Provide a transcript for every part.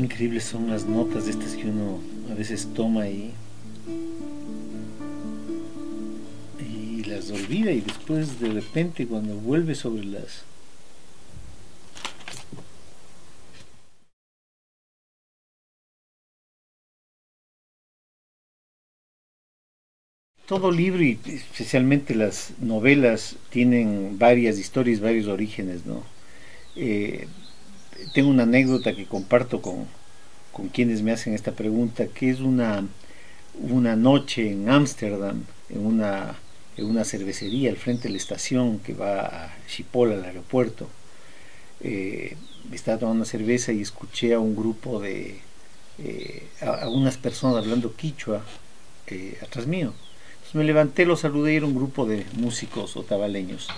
Qué increíbles son las notas de estas que uno a veces toma y las olvida, y después de repente cuando vuelve sobre las... Todo libro, y especialmente las novelas, tienen varias historias, varios orígenes, ¿no? Eh, Tengo una anécdota que comparto con quienes me hacen esta pregunta, que es una noche en Ámsterdam, en una cervecería al frente de la estación que va a Schiphol, al aeropuerto. Estaba tomando una cerveza y escuché a un grupo a unas personas hablando quichua atrás mío. Entonces me levanté, los saludé, y era un grupo de músicos otavaleños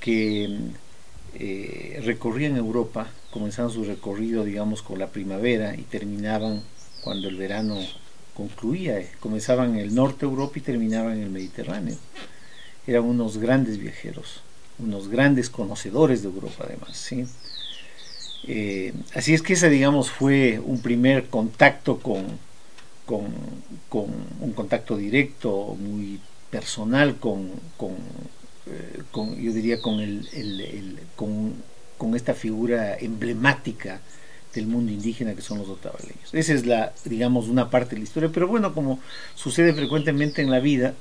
que recorrían Europa, comenzaban su recorrido, digamos, con la primavera y terminaban cuando el verano concluía. Comenzaban en el norte de Europa y terminaban en el Mediterráneo. Eran unos grandes viajeros, unos grandes conocedores de Europa además, ¿sí? Así es que ese, digamos, fue un primer contacto con, con un contacto directo, muy personal, yo diría, con esta figura emblemática del mundo indígena que son los otavaleños. Esa es digamos, una parte de la historia, pero bueno, como sucede frecuentemente en la vida,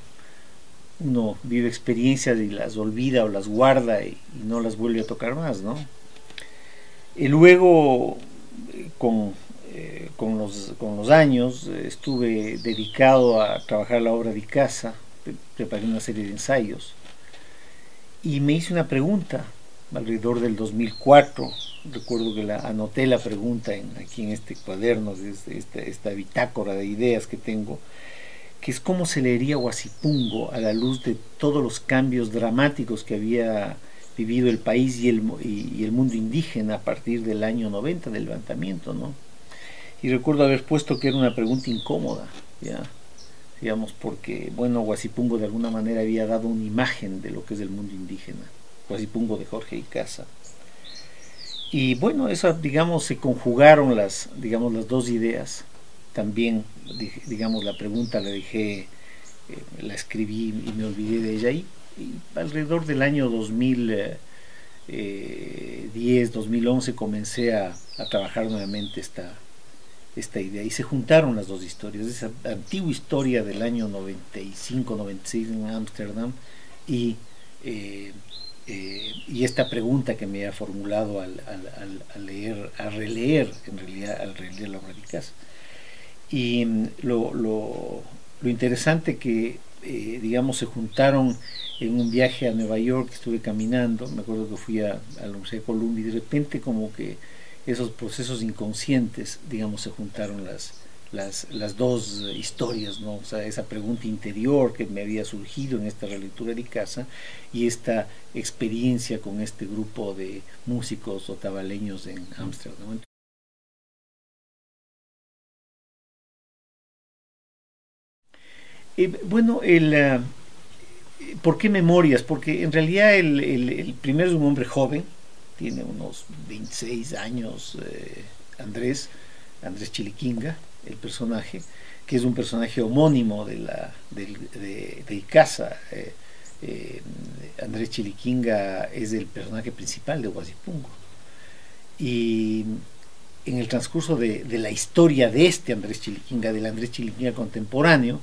uno vive experiencias y las olvida o las guarda y no las vuelve a tocar más, ¿no? Y luego, con los años, estuve dedicado a trabajar la obra de Icaza, preparé una serie de ensayos, y me hice una pregunta alrededor del 2004. Recuerdo que anoté la pregunta aquí en este cuaderno, esta bitácora de ideas que tengo, que es cómo se leería Huasipungo a la luz de todos los cambios dramáticos que había vivido el país y el mundo indígena a partir del año 90, del levantamiento, ¿no? Y recuerdo haber puesto que era una pregunta incómoda, ¿ya? Digamos, porque, bueno, Huasipungo de alguna manera había dado una imagen de lo que es el mundo indígena, Huasipungo de Jorge Icaza. Y bueno, eso, digamos, se conjugaron las dos ideas. También, digamos, la pregunta la dejé, la escribí y me olvidé de ella, y alrededor del año 2010, 2011 comencé a trabajar nuevamente esta idea, y se juntaron las dos historias, esa antigua historia del año 95-96 en Ámsterdam y esta pregunta que me ha formulado al releer la obra de Icaza. Y lo interesante que, digamos, se juntaron en un viaje a Nueva York. Estuve caminando, me acuerdo que fui a la Universidad de Columbia, y de repente como que esos procesos inconscientes, digamos, se juntaron las dos historias, ¿no? O sea, esa pregunta interior que me había surgido en esta relectura de Icaza y esta experiencia con este grupo de músicos otavaleños en Ámsterdam. Bueno, ¿por qué memorias? Porque en realidad el primero es un hombre joven, tiene unos 26 años, Andrés Chiliquinga, el personaje, que es un personaje homónimo de Icaza. Andrés Chiliquinga es el personaje principal de Huasipungo. Y en el transcurso de la historia de este Andrés Chiliquinga, del Andrés Chiliquinga contemporáneo,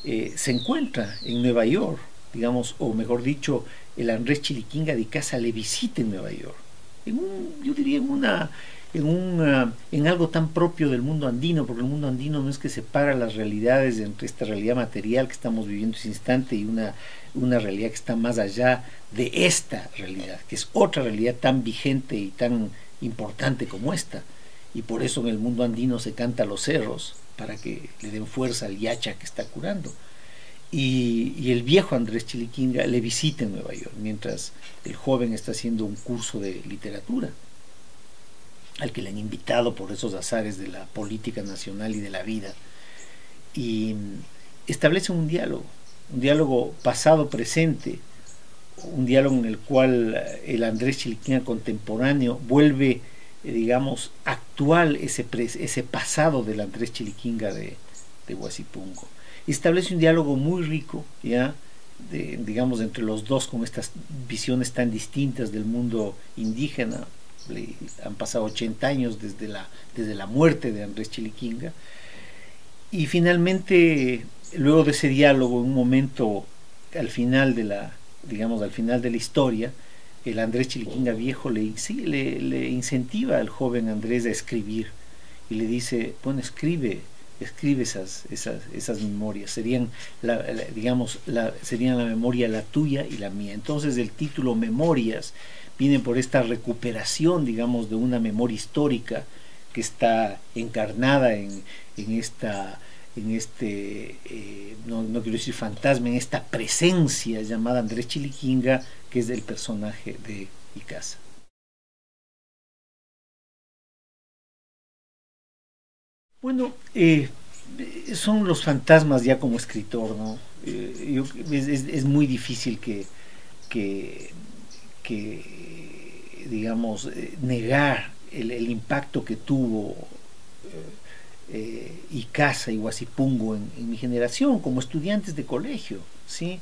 se encuentra en Nueva York, digamos, o mejor dicho, el Andrés Chiliquinga de Icaza le visita en Nueva York, yo diría en algo tan propio del mundo andino, porque el mundo andino no es que separa las realidades entre esta realidad material que estamos viviendo ese instante y una realidad que está más allá de esta realidad, que es otra realidad tan vigente y tan importante como esta. Y por eso en el mundo andino se canta los cerros, para que le den fuerza al yacha que está curando. Y el viejo Andrés Chiliquinga le visita en Nueva York, mientras el joven está haciendo un curso de literatura, al que le han invitado por esos azares de la política nacional y de la vida. Y establece un diálogo pasado-presente, un diálogo en el cual el Andrés Chiliquinga contemporáneo vuelve digamos, actual ese pasado del Andrés Chiliquinga de Huasipungo. Establece un diálogo muy rico, ¿ya? Digamos, entre los dos, con estas visiones tan distintas del mundo indígena. Han pasado 80 años desde la muerte de Andrés Chiliquinga. Y finalmente, luego de ese diálogo, en un momento al final de al final de la historia, el Andrés Chiliquinga viejo le incentiva al joven Andrés a escribir y le dice, bueno, escribe esas memorias, serían serían la memoria la tuya y la mía. Entonces el título Memorias viene por esta recuperación, digamos, de una memoria histórica que está encarnada en este, no quiero decir fantasma, en esta presencia llamada Andrés Chiliquinga, que es el personaje de Icaza. Bueno, son los fantasmas ya como escritor, ¿no? Es muy difícil que, digamos, negar el impacto que tuvo Icaza y Huasipungo en mi generación, como estudiantes de colegio, ¿sí?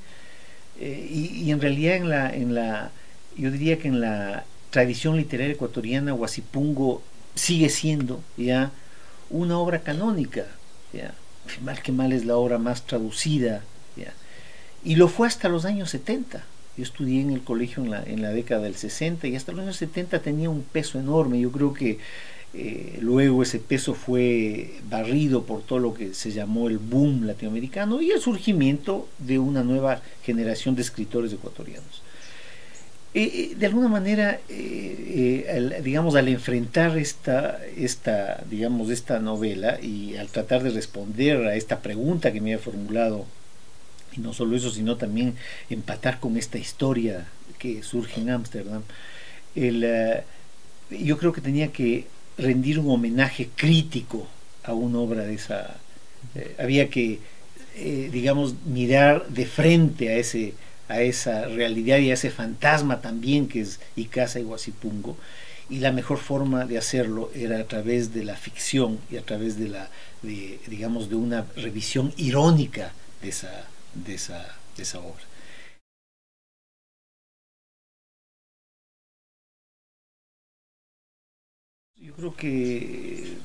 Y en realidad yo diría que en la tradición literaria ecuatoriana, Huasipungo sigue siendo ya una obra canónica, ¿ya? Mal que mal es la obra más traducida, ¿ya? Y lo fue hasta los años 70. Yo estudié en el colegio en la década del 60 y hasta los años 70 tenía un peso enorme. Yo creo que luego ese peso fue barrido por todo lo que se llamó el boom latinoamericano y el surgimiento de una nueva generación de escritores ecuatorianos. De alguna manera, digamos, al enfrentar esta novela y al tratar de responder a esta pregunta que me había formulado, y no solo eso, sino también empatar con esta historia que surge en Ámsterdam, yo creo que tenía que rendir un homenaje crítico a una obra de esa. Había que, digamos, mirar de frente a esa realidad y a ese fantasma también que es Icaza y Huasipungo, y la mejor forma de hacerlo era a través de la ficción y a través digamos, de una revisión irónica de esa obra. Yo creo que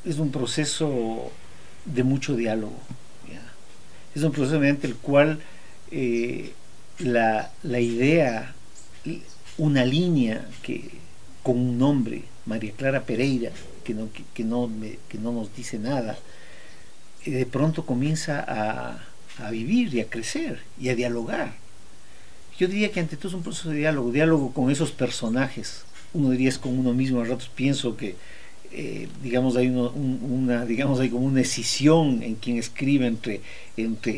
es un proceso de mucho diálogo, ¿ya? Es un proceso mediante el cual la idea, una línea con un nombre, María Clara Pereira, que no nos dice nada, de pronto comienza a vivir y a crecer y a dialogar. Yo diría que ante todo es un proceso de diálogo con esos personajes. Uno diría es con uno mismo. A ratos pienso que digamos hay hay como una escisión en quien escribe entre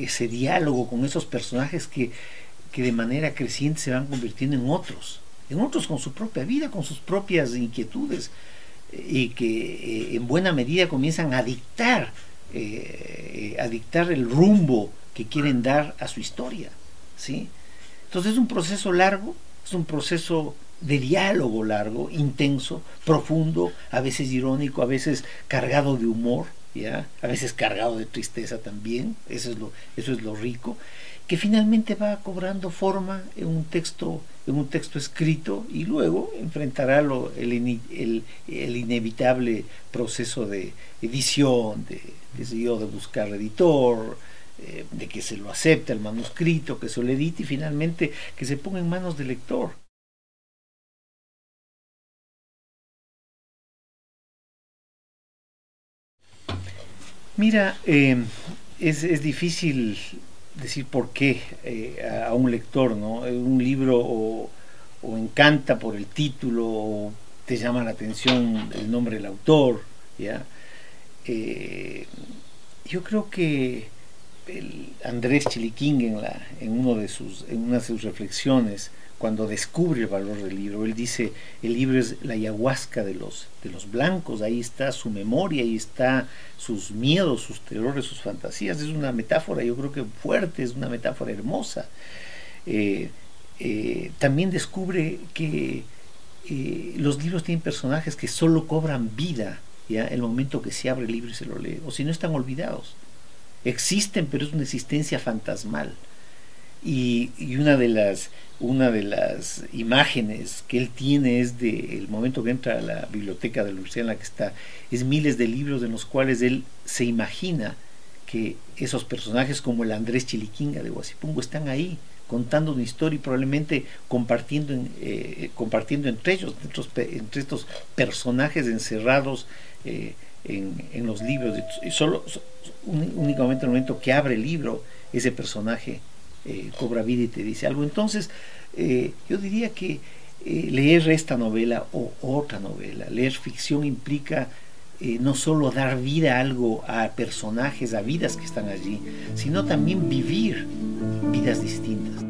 ese diálogo con esos personajes que de manera creciente se van convirtiendo en otros con su propia vida, con sus propias inquietudes, y que en buena medida comienzan a dictar el rumbo que quieren dar a su historia, ¿sí? Entonces es un proceso largo, es un proceso de diálogo largo, intenso, profundo, a veces irónico, a veces cargado de humor, ¿ya? A veces cargado de tristeza también. Eso es lo rico, que finalmente va cobrando forma en un texto escrito, y luego enfrentará el inevitable proceso de edición, de buscar editor, de que se lo acepte el manuscrito, que se lo edite y finalmente que se ponga en manos del lector. Mira, es difícil decir por qué a un lector, ¿no? Un libro o encanta por el título, o te llama la atención el nombre del autor, ¿ya? Yo creo que Andrés Chiliquinga en una de sus reflexiones, cuando descubre el valor del libro, él dice: el libro es la ayahuasca de los blancos, ahí está su memoria, ahí está sus miedos, sus terrores, sus fantasías. Es una metáfora, yo creo que fuerte, es una metáfora hermosa. También descubre que los libros tienen personajes que solo cobran vida, ¿ya? El momento que se abre el libro y se lo lee, o si no están olvidados. Existen, pero es una existencia fantasmal. Y una de las imágenes que él tiene es del momento que entra a la biblioteca de la universidad en la que está, es miles de libros en los cuales él se imagina que esos personajes como el Andrés Chiliquinga de Huasipungo están ahí contando una historia y probablemente compartiendo entre ellos, entre estos personajes encerrados en los libros. Y únicamente en el momento que abre el libro, ese personaje cobra vida y te dice algo. Entonces, yo diría que leer esta novela o otra novela, leer ficción implica no solo dar vida a algo, a personajes, a vidas que están allí, sino también vivir vidas distintas.